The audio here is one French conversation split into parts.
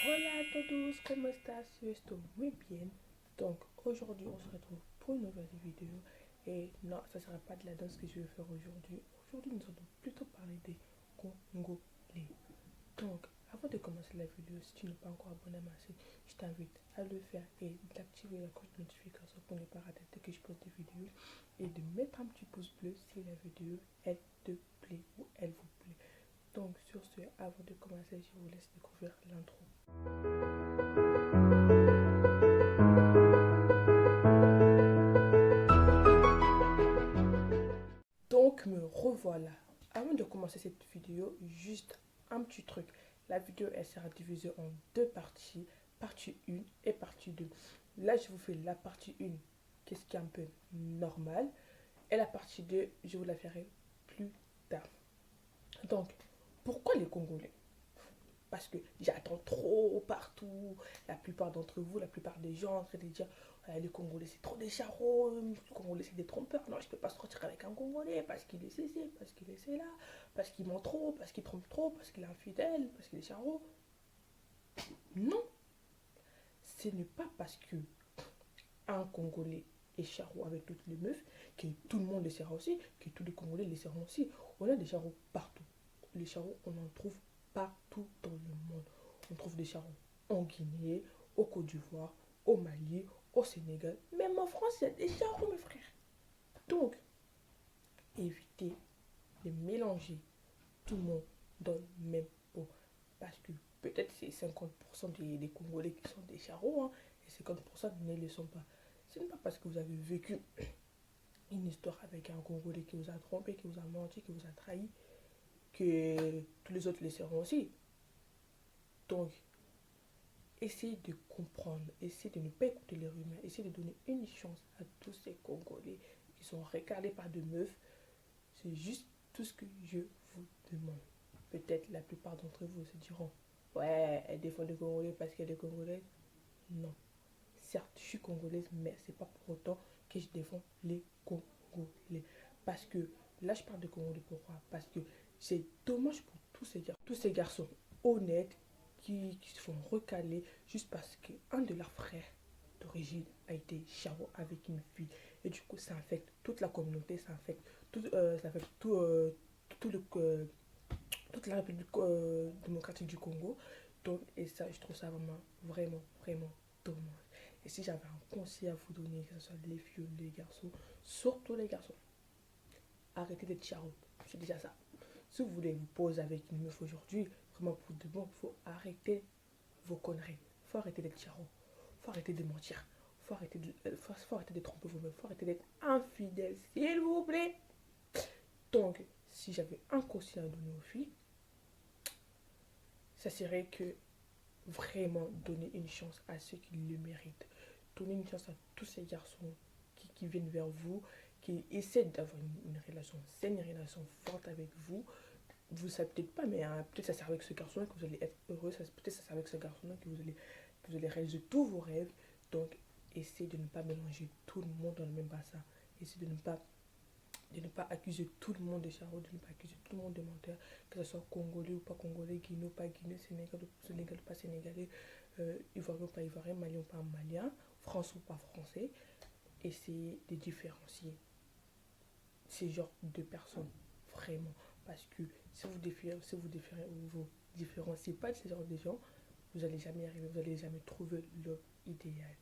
Hola a todos, ¿cómo estás? Yo estoy muy bien. Donc aujourd'hui on se retrouve pour une nouvelle vidéo. Et non, ça ne sera pas de la danse que je vais faire aujourd'hui. Aujourd'hui nous allons plutôt parler des Congolais. Donc avant de commencer la vidéo, si tu n'es pas encore abonné à ma chaîne, je t'invite à le faire et d'activer la cloche de notification pour ne pas rater dès que je poste des vidéos. Et de mettre un petit pouce bleu si la vidéo elle te plaît ou elle vous plaît. Donc sur ce, avant de commencer, je vous laisse découvrir l'intro. Donc me revoilà. Avant de commencer cette vidéo, juste un petit truc. La vidéo elle sera divisée en deux parties, partie 1 et partie 2. Là je vous fais la partie 1, qu'est-ce qui est un peu normal. Et la partie 2, je vous la ferai plus tard. Donc, pourquoi les Congolais? Parce que j'attends trop partout. La plupart d'entre vous, la plupart des gens en train de dire les Congolais c'est trop des charros, les Congolais c'est des trompeurs. Non, je peux pas sortir avec un Congolais parce qu'il est ceci, parce qu'il est cela, parce qu'il ment trop, parce qu'il trompe trop, parce qu'il est infidèle, parce qu'il est charros. Non, ce n'est pas parce que un Congolais est charros avec toutes les meufs que tout le monde les sera aussi, que tous les Congolais les seront aussi. On a des charros partout. Les charros, on en trouve partout dans le monde. On trouve des charros en Guinée, au Côte d'Ivoire, au Mali, au Sénégal. Même en France, il y a des charros, mes frères. Donc, évitez de mélanger tout le monde dans le même pot. Parce que peut-être c'est 50% des Congolais qui sont des charros, hein, et 50% ne le sont pas. Ce n'est pas parce que vous avez vécu une histoire avec un Congolais qui vous a trompé, qui vous a menti, qui vous a trahi, que tous les autres le seront aussi. Donc, essayez de comprendre, essayez de ne pas écouter les rumeurs, essayez de donner une chance à tous ces Congolais qui sont regardés par de meufs. C'est juste tout ce que je vous demande. Peut-être la plupart d'entre vous se diront ouais, elle défend les Congolais parce qu'elle est congolaise. Non. Certes, je suis congolaise, mais c'est pas pour autant que je défends les Congolais. Parce que là, je parle de Congolais pourquoi? Parce que c'est dommage pour tous ces garçons honnêtes qui se font recaler juste parce qu'un de leurs frères d'origine a été charron avec une fille. Et du coup, ça affecte toute la communauté, ça affecte tout toute la République démocratique du Congo. Donc, et ça, je trouve ça vraiment dommage. Et si j'avais un conseil à vous donner, que ce soit les filles ou les garçons, surtout les garçons, arrêtez d'être charron. C'est déjà ça. Si vous voulez vous poser avec une meuf aujourd'hui, vraiment pour de bon, il faut arrêter vos conneries. Il faut arrêter d'être charron. Il faut arrêter de mentir. Faut arrêter de tromper vous-même. Il faut arrêter d'être infidèle, s'il vous plaît. Donc, si j'avais un conseil à donner aux filles, ça serait que vraiment donner une chance à ceux qui le méritent. Donner une chance à tous ces garçons qui viennent vers vous, qui essaient d'avoir une relation saine, une relation forte avec vous. Vous ne savez peut-être pas, mais hein, peut-être ça sert avec ce garçon-là que vous allez être heureux. Peut-être ça sert avec ce garçon-là que vous allez réaliser tous vos rêves. Donc, essayez de ne pas mélanger tout le monde dans le même bassin. Essayez de ne pas accuser tout le monde de charreau, de ne pas accuser tout le monde de menteur, que ce soit congolais ou pas congolais, guinéen ou pas guinéen, sénégalais ou pas sénégalais, ivoirien ou pas ivoirien, malien ou pas malien, français ou pas français. Essayez de différencier ces genres de personnes, vraiment. Parce que si vous différenciez pas de ces genres de gens, vous n'allez jamais y arriver, vous n'allez jamais trouver l'homme idéal.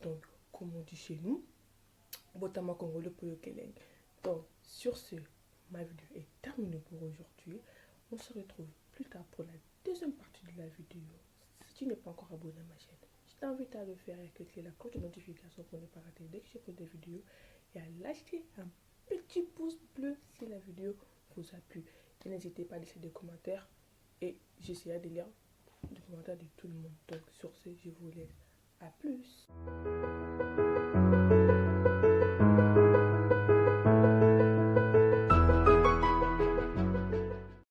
Donc, comme on dit chez nous, Botama Congolais pour le Keleng. Donc, sur ce, ma vidéo est terminée pour aujourd'hui. On se retrouve plus tard pour la deuxième partie de la vidéo. Si tu n'es pas encore abonné à ma chaîne, je t'invite à le faire et cliquer la cloche de notification pour ne pas rater dès que je pose des vidéos et à lâcher un petit pouce bleu si la vidéo vous a plu. Et n'hésitez pas à laisser des commentaires et j'essaierai de lire les commentaires de tout le monde. Donc, sur ce, je vous laisse. À plus.